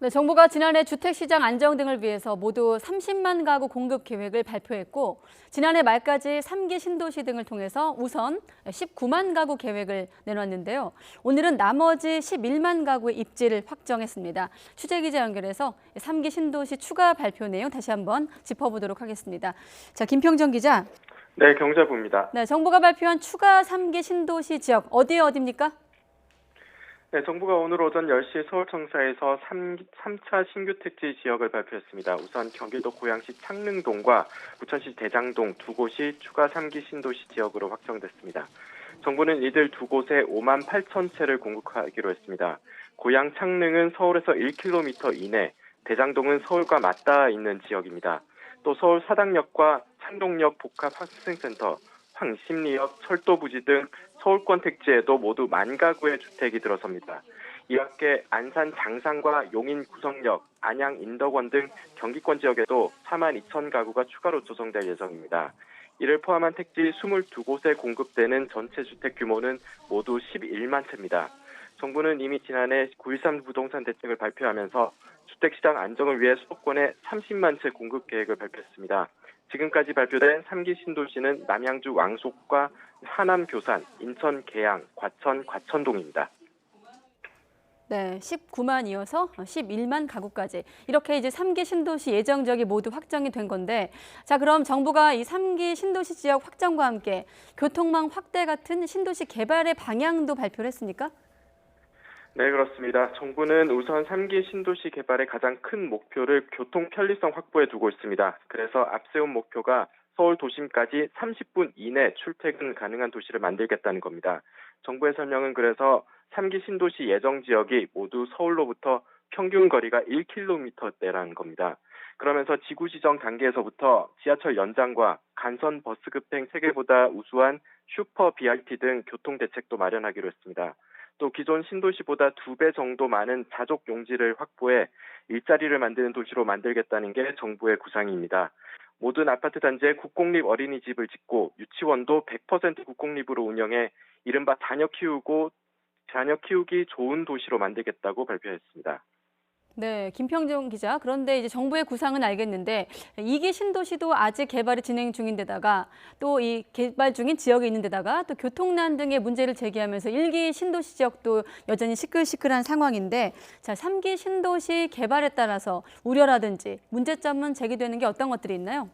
네, 정부가 지난해 주택시장 안정 등을 위해서 모두 30만 가구 공급 계획을 발표했고 지난해 말까지 3기 신도시 등을 통해서 우선 19만 가구 계획을 내놨는데요. 오늘은 나머지 11만 가구의 입지를 확정했습니다. 취재기자 연결해서 3기 신도시 추가 발표 내용 다시 한번 짚어보도록 하겠습니다. 자, 김평정 기자. 네, 경제부입니다. 네, 정부가 발표한 추가 3기 신도시 지역 어디입니까? 네, 정부가 오늘 오전 10시 서울청사에서 3차 신규 택지 지역을 발표했습니다. 우선 경기도 고양시 창릉동과 부천시 대장동 두 곳이 추가 3기 신도시 지역으로 확정됐습니다. 정부는 이들 두 곳에 5만 8천 채를 공급하기로 했습니다. 고양 창릉은 서울에서 1km 이내, 대장동은 서울과 맞닿아 있는 지역입니다. 또 서울 사당역과 창동역 복합학생센터, 황심리역, 철도부지 등 서울권 택지에도 모두 1만 가구의 주택이 들어섭니다. 이와 함께 안산 장상과 용인 구성역, 안양 인덕원 등 경기권 지역에도 4만 2천 가구가 추가로 조성될 예정입니다. 이를 포함한 택지 22곳에 공급되는 전체 주택 규모는 모두 11만 채입니다. 정부는 이미 지난해 9.13 부동산 대책을 발표하면서 주택시장 안정을 위해 수도권에 30만 채 공급 계획을 발표했습니다. 지금까지 발표된 3기 신도시는 남양주 왕속과 하남 교산, 인천 계양, 과천 과천동입니다. 네, 19만 이어서 11만 가구까지 이렇게 이제 3기 신도시 예정 지역이 모두 확정이 된 건데, 자 그럼 정부가 이 3기 신도시 지역 확정과 함께 교통망 확대 같은 신도시 개발의 방향도 발표를 했습니까? 네, 그렇습니다. 정부는 우선 3기 신도시 개발의 가장 큰 목표를 교통 편리성 확보에 두고 있습니다. 그래서 앞세운 목표가 서울 도심까지 30분 이내 출퇴근 가능한 도시를 만들겠다는 겁니다. 정부의 설명은 그래서 3기 신도시 예정 지역이 모두 서울로부터 평균 거리가 1km대라는 겁니다. 그러면서 지구 지정 단계에서부터 지하철 연장과 간선 버스 급행 체계보다 우수한 슈퍼 BRT 등 교통 대책도 마련하기로 했습니다. 또 기존 신도시보다 2배 정도 많은 자족 용지를 확보해 일자리를 만드는 도시로 만들겠다는 게 정부의 구상입니다. 모든 아파트 단지에 국공립 어린이집을 짓고 유치원도 100% 국공립으로 운영해 이른바 자녀 키우기 좋은 도시로 만들겠다고 발표했습니다. 네, 김평정 기자. 그런데 이제 정부의 구상은 알겠는데 2기 신도시도 아직 개발이 진행 중인데다가 또 이 개발 중인 지역에 있는 데다가 또 교통난 등의 문제를 제기하면서 1기 신도시 지역도 여전히 시끌시끌한 상황인데, 자, 3기 신도시 개발에 따라서 우려라든지 문제점은 제기되는 게 어떤 것들이 있나요?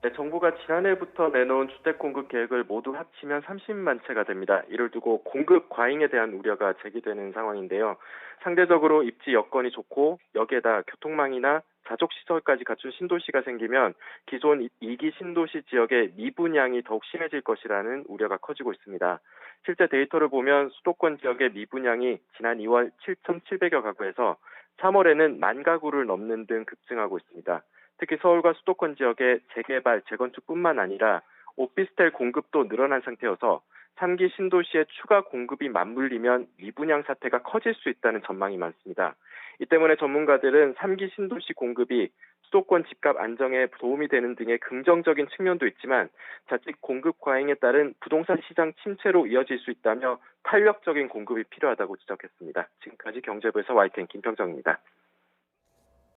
네, 정부가 지난해부터 내놓은 주택 공급 계획을 모두 합치면 30만 채가 됩니다. 이를 두고 공급 과잉에 대한 우려가 제기되는 상황인데요. 상대적으로 입지 여건이 좋고 여기에다 교통망이나 자족시설까지 갖춘 신도시가 생기면 기존 2기 신도시 지역의 미분양이 더욱 심해질 것이라는 우려가 커지고 있습니다. 실제 데이터를 보면 수도권 지역의 미분양이 지난 2월 7,700여 가구에서 3월에는 1만 가구를 넘는 등 급증하고 있습니다. 특히 서울과 수도권 지역의 재개발, 재건축뿐만 아니라 오피스텔 공급도 늘어난 상태여서 3기 신도시의 추가 공급이 맞물리면 미분양 사태가 커질 수 있다는 전망이 많습니다. 이 때문에 전문가들은 3기 신도시 공급이 수도권 집값 안정에 도움이 되는 등의 긍정적인 측면도 있지만 자칫 공급 과잉에 따른 부동산 시장 침체로 이어질 수 있다며 탄력적인 공급이 필요하다고 지적했습니다. 지금까지 경제부에서 YTN 김평정입니다.